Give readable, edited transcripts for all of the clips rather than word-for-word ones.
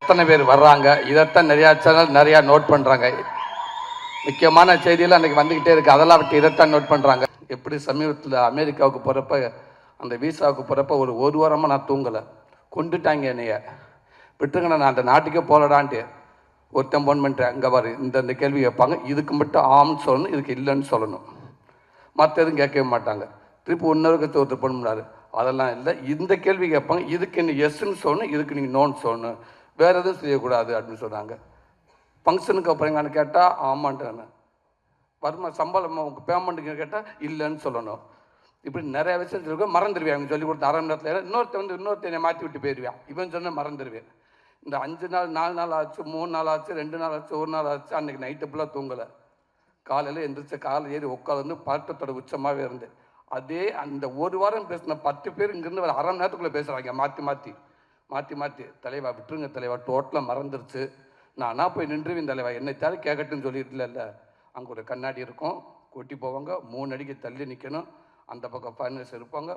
எத்தனை பேர் வர்றாங்க, இதைத்தான் நிறையா சேனல் நிறையா நோட் பண்ணுறாங்க. முக்கியமான செய்தியில் அன்றைக்கி வந்துக்கிட்டே இருக்குது, அதெல்லாம் விட்டு இதைத்தான் நோட் பண்ணுறாங்க. எப்படி சமீபத்தில் அமெரிக்காவுக்கு போகிறப்ப, அந்த வீசாவுக்கு போகிறப்ப ஒரு வாரமாக நான் தூங்கலை. கொண்டுட்டாங்க என்னைய, விட்டுருங்க நான் அந்த நாட்டுக்கே போகலடான்ட்டு. ஒருத்தன் ஃபோன் பண்ணிட்டேன், அங்கே பாரு இந்த கேள்வி கேட்பாங்க, இதுக்கு மட்டும் ஆம்னு சொல்லணும், இதுக்கு இல்லைன்னு சொல்லணும், மற்ற எதுவும் கேட்கவே மாட்டாங்க. திருப்பி ஒன்றொருக்கு ஒருத்தர் ஃபோன் பண்ணார், அதெல்லாம் இல்லை, இந்த கேள்வி கேட்பாங்க, இதுக்கு நீ எஸ்ன்னு சொல்லணும், இதுக்கு நீங்கள் நோன்னு சொல்லணும், வேறு எதுவும் செய்யக்கூடாது அப்படின்னு சொன்னாங்க. ஃபங்க்ஷனுக்கு அப்புறங்கன்னு கேட்டால் ஆமான்ட்டாங்க. வருமா சம்பளம் உங்கள் பேமெண்ட்டுக்கு கேட்டால் இல்லைன்னு சொல்லணும். இப்படி நிறைய விஷயம் சொல்லியிருக்கோம், மறந்துடுவேன். அவங்க சொல்லி கொடுத்த அரை மணி நேரத்தில் இன்னொருத்தனை மாற்றி விட்டு போயிடுவேன். இவன் சொன்ன மறந்துடுவேன். இந்த 5 நாள் 4 நாள் ஆச்சு, 3 நாள் ஆச்சு, 2 நாள் ஆச்சு, 1 நாள் ஆச்சு. அன்றைக்கி நைட்டு ஃபுல்லாக தூங்கலை. காலையில் எந்திரிச்சு காலை ஏறி உட்காந்து பதட்டத்தோட உச்சமாகவே இருந்தேன். அதே அந்த ஒரு வாரம் பேசின 10 பேர் இங்கேருந்து ஒரு அரை மணி நேரத்துக்குள்ளே பேசுகிறாங்க, மாற்றி தலைவா விட்டுருங்க தலைவா, டோட்டலாக மறந்துருச்சு, நானா போய் நின்றுவேன் தலைவா, என்னை தேவை கேட்கட்டுன்னு சொல்லிட்டு இல்லை. அங்கே ஒரு கண்ணாடி இருக்கும், கொட்டி போவாங்க, 3 அடிக்கு தள்ளி நிற்கணும், அந்த பக்கம் ஃபைனல்ஸ் இருப்பாங்க,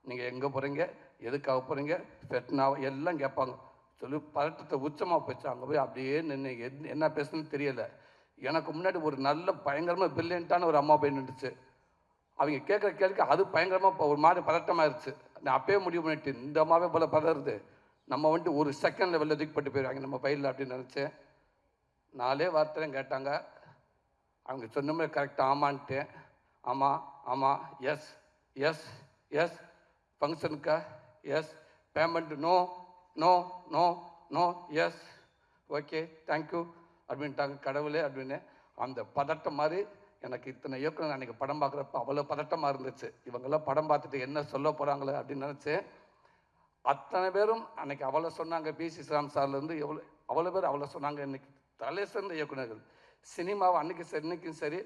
நீங்கள் எங்கே போகிறீங்க, எதுக்காக போகிறீங்க, ஃபெட்னாவை எல்லாம் கேட்பாங்க. சொல்லி பதட்டத்தை உச்சமாக போச்சு. அங்கே போய் அப்படியே நின்று என்ன பேசுன்னு தெரியலை. எனக்கு முன்னாடி ஒரு நல்ல பயங்கரமாக பிரில்லியண்ட்டான ஒரு அம்மா போய் நின்றுச்சு. அவங்க கேட்குற கேள்விக்கு அது பயங்கரமாக ஒரு மாதிரி பதட்டமாகிடுச்சு. நான் அப்பயே முடிவு பண்ணிட்டு, இந்த அம்மாவே போல் பதறுது, நம்ம வந்துட்டு ஒரு செகண்டில் வெளில தூக்கிப்பட்டு போயிடுவாங்க நம்ம பையில் அப்படின்னு நினச்சேன். 4 வார்த்தையும் கேட்டாங்க. அவங்க சொன்ன மாதிரி கரெக்டாக ஆமான்ட்டேன். ஆமாம் எஸ் எஸ் எஸ் ஃபங்க்ஷனுக்கா yes, payment no no no no yes okay thank you அப்படின்ட்டாங்க. கடவுளே அப்படின்னு அந்த பதட்டம் மாதிரி எனக்கு இத்தனை இயக்குனர் அன்றைக்கி படம் பார்க்குறப்ப அவ்வளோ பதட்டமாக இருந்துச்சு. இவங்கெல்லாம் படம் பார்த்துட்டு என்ன சொல்ல போகிறாங்களே அப்படின்னு நினச்சேன். அத்தனை பேரும் அன்றைக்கி அவ்வளோ சொன்னாங்க. பிசி ஸ்ரீராம் சார்லேருந்து அவ்வளோ பேர் அவ்வளோ சொன்னாங்க. இன்றைக்கி தலை சிறந்த இயக்குநர்கள் சினிமாவை இன்னைக்கும் சரி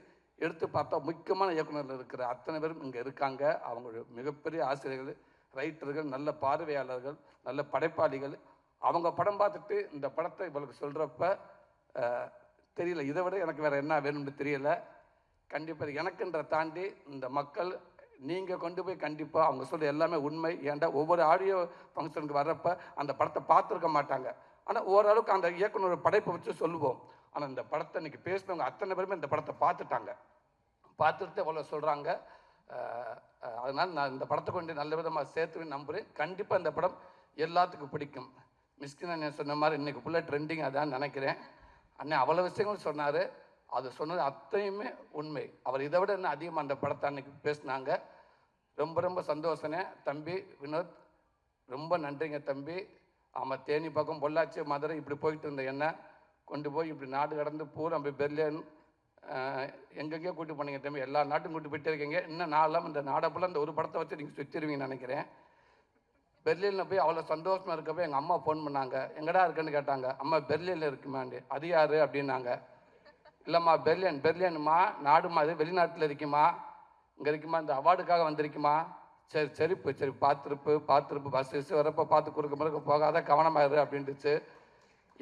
எடுத்து பார்த்தா முக்கியமான இயக்குநர்கள் இருக்கிற அத்தனை பேரும் இங்கே இருக்காங்க. அவங்களுடைய மிகப்பெரிய ஆசிரியர்கள், ரைட்டர்கள், நல்ல பார்வையாளர்கள், நல்ல படைப்பாளிகள். அவங்க படம் பார்த்துட்டு இந்த படத்தை இவளுக்கு சொல்கிறப்ப தெரியல, இதை விட எனக்கு வேறு என்ன வேணும்னு தெரியலை. கண்டிப்பாக எனக்குன்ற தாண்டி இந்த மக்கள் நீங்கள் கொண்டு போய் கண்டிப்பாக அவங்க சொல்ல எல்லாமே உண்மை. ஏன்டா ஒவ்வொரு ஆடியோ ஃபங்க்ஷனுக்கு வர்றப்ப அந்த படத்தை பார்த்துருக்க மாட்டாங்க, ஆனால் ஓரளவுக்கு அந்த இயக்குனர் படைப்பை வச்சு சொல்லுவோம். ஆனால் இந்த படத்தை இன்றைக்கி பேசினவங்க அத்தனை பேருமே இந்த படத்தை பார்த்துட்டு எவ்வளோ சொல்கிறாங்க. அதனால் நான் இந்த படத்தை கொண்டு நல்ல விதமாக சேர்த்துவேன்னு நம்புகிறேன். கண்டிப்பாக இந்த படம் எல்லாத்துக்கும் பிடிக்கும். மிஸ்கின் அண்ணன் சொன்ன மாதிரி இன்றைக்கி ஃபுல்லாக ட்ரெண்டிங் அதான் நினைக்கிறேன். அண்ணன் அவ்வளோ விஷயங்கள் சொன்னார், அது சொன்னது அத்தனையுமே உண்மை. அவர் இதை விட இன்னும் அதிகமாக அந்த படத்தை அன்றைக்கி பேசினாங்க. ரொம்ப சந்தோஷனே தம்பி வினோத், ரொம்ப நன்றிங்க தம்பி. ஆமாம், தேனி பக்கம் பொள்ளாச்சி மதுரை இப்படி போயிட்டு இருந்த என்ன கொண்டு போய் இப்படி நாடு கடந்து பூரா அப்படி பெர்லின் எங்கெங்கேயோ கூட்டி போனீங்க தம்பி, எல்லா நாட்டும் கூட்டி போயிட்டே இருக்கீங்க. இன்னும் நாளெல்லாம் இந்த நாடப்பெல்லாம் இந்த ஒரு படத்தை வச்சு நீங்கள் சுற்றிடுவீங்கன்னு நினைக்கிறேன். பெர்லினில் போய் அவ்வளோ சந்தோஷமாக இருக்கப்போ எங்கள் அம்மா ஃபோன் பண்ணாங்க, எங்கடா இருக்குன்னு கேட்டாங்க. அம்மா பெர்லினில் இருக்குமாண்டு. அது யார் அப்படின்னாங்க. இல்லைம்மா பெர்லின்மா நாடுமா, அது வெளிநாட்டில் இருக்குமா, இங்கே இருக்குமா, இந்த அவார்டுக்காக வந்திருக்குமா. சரி பார்த்துருப்பு பஸ் வரப்போ பார்த்து குறுக்க முறுக்க போகாத, கவனமாயிரு அப்படின்ட்டுச்சு.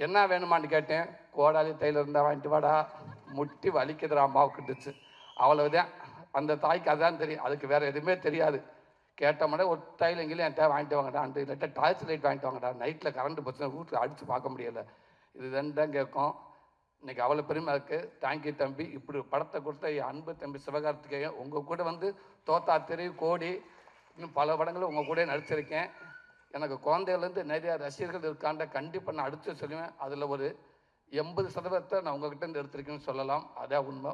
என்ன வேணுமான்னு கேட்டேன். கோடாலி தையில் இருந்தால் வாங்கிட்டு வாடா, முட்டி வலிக்குதுடா அம்மாவுக்குட்டுச்சு. அவ்வளவுதான். அந்த தாய்க்கு அதான் தெரியும், அதுக்கு வேறு எதுவுமே தெரியாது. கேட்ட மாட்டே ஒரு தையில் எங்கேயும் என் தேவை வாங்கிட்டு வாங்கடான்ட்டு, இல்லாட்டா டார்ச் லைட் வாங்கிட்டு வாங்கடா, நைட்டில் கரண்ட் போச்சுன்னா வீட்டில் அடித்து பார்க்க முடியலை. இது தான் கேட்கும். இன்றைக்கி அவ்வளோ பெருமை இருக்குது. தேங்க்யூ தம்பி. இப்படி படத்தை கொடுத்த என் அன்பு தம்பி சிவகார்த்திகேயன், உங்கள் கூட வந்து தோத்தா தெரு கோடி இன்னும் பல படங்களும் உங்கள் கூட நடிச்சிருக்கேன். எனக்கு குழந்தைகள்லேருந்து நிறையா ரசிகர்கள் இருக்காண்ட கண்டிப்பாக நான் அடித்து சொல்லுவேன். அதில் ஒரு 80% நான் உங்கள்கிட்ட இருந்து எடுத்திருக்கேன்னு சொல்லலாம். அதான் உண்மை.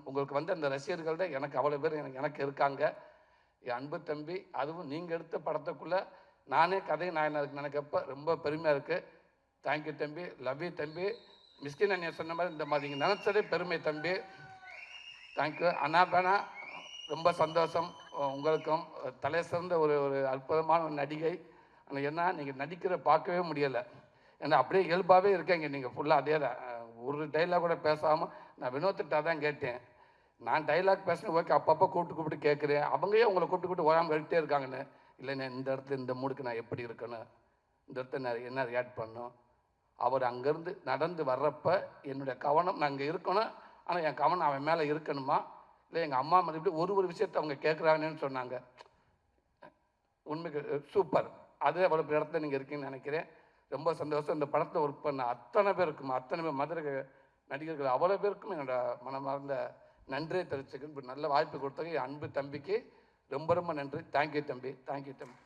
உங்களுக்கு வந்து அந்த ரசிகர்கள்ட எனக்கு அவ்வளோ பேர் எனக்கு இருக்காங்க. என் அன்பு தம்பி, அதுவும் நீங்கள் எடுத்த படத்துக்குள்ளே நானே கதை நாயனாருக்கு நினைக்கப்போ ரொம்ப பெருமையாக இருக்குது. தேங்க்யூ தம்பி, லவ் யூ தம்பி. மிஸ்கின் அண்ணன் சொன்ன மாதிரி இந்த மாதிரி நீங்கள் நினச்சதே பெருமை தம்பி. தேங்க்யூ அண்ணா பேனா. ரொம்ப சந்தோஷம். உங்களுக்கும் தலை சிறந்த ஒரு அற்புதமான ஒரு நடிகை. ஆனால் என்ன நீங்கள் நடிக்கிற பார்க்கவே முடியலை. ஏன்னா அப்படியே இயல்பாகவே இருக்கீங்க நீங்கள் ஃபுல்லாக. அதே தான், ஒரு டைலாக் கூட பேசாமல். நான் வினோத்திட்ட தான் கேட்டேன், நான் டைலாக் பேசுன ஓகே, அப்பப்போ கூப்பிட்டு கேட்குறேன், அவங்களே உங்களை கூப்பிட்டு ஓயாமல் கழிட்டே இருக்காங்கன்னு. இல்லைண்ணே, இந்த இடத்துல இந்த மூடுக்கு நான் எப்படி இருக்கணும், இந்த இடத்துல நான் என்ன ரியாக்ட் பண்ணணும். அவர் அங்கேருந்து நடந்து வர்றப்ப என்னுடைய கவனம் நான் இங்கே இருக்கணும், ஆனால் என் கவனம் அவன் மேலே இருக்கணுமா, இல்லை எங்கள் அம்மா மாதிரி இப்படி ஒரு விஷயத்தை அவங்க கேட்குறாங்கன்னு சொன்னாங்க. உண்மைக்கு சூப்பர். அது அவ்வளோ இடத்துல நீங்கள் இருக்கீங்கன்னு நினைக்கிறேன். ரொம்ப சந்தோஷம். இந்த படத்தில் ஒர்க் பண்ண அத்தனை பேருக்கும், அத்தனை பேர் மதுரை நடிகர்கள் அவ்வளோ பேருக்கும் என்னோட மனமார்ந்த நன்றியை தெரிவிச்சுக்கணும். இப்படி நல்ல வாய்ப்பு கொடுத்தது என் அன்பு தம்பிக்கு ரொம்ப ரொம்ப நன்றி. தேங்க்யூ தம்பி, தேங்க்யூ தம்பி.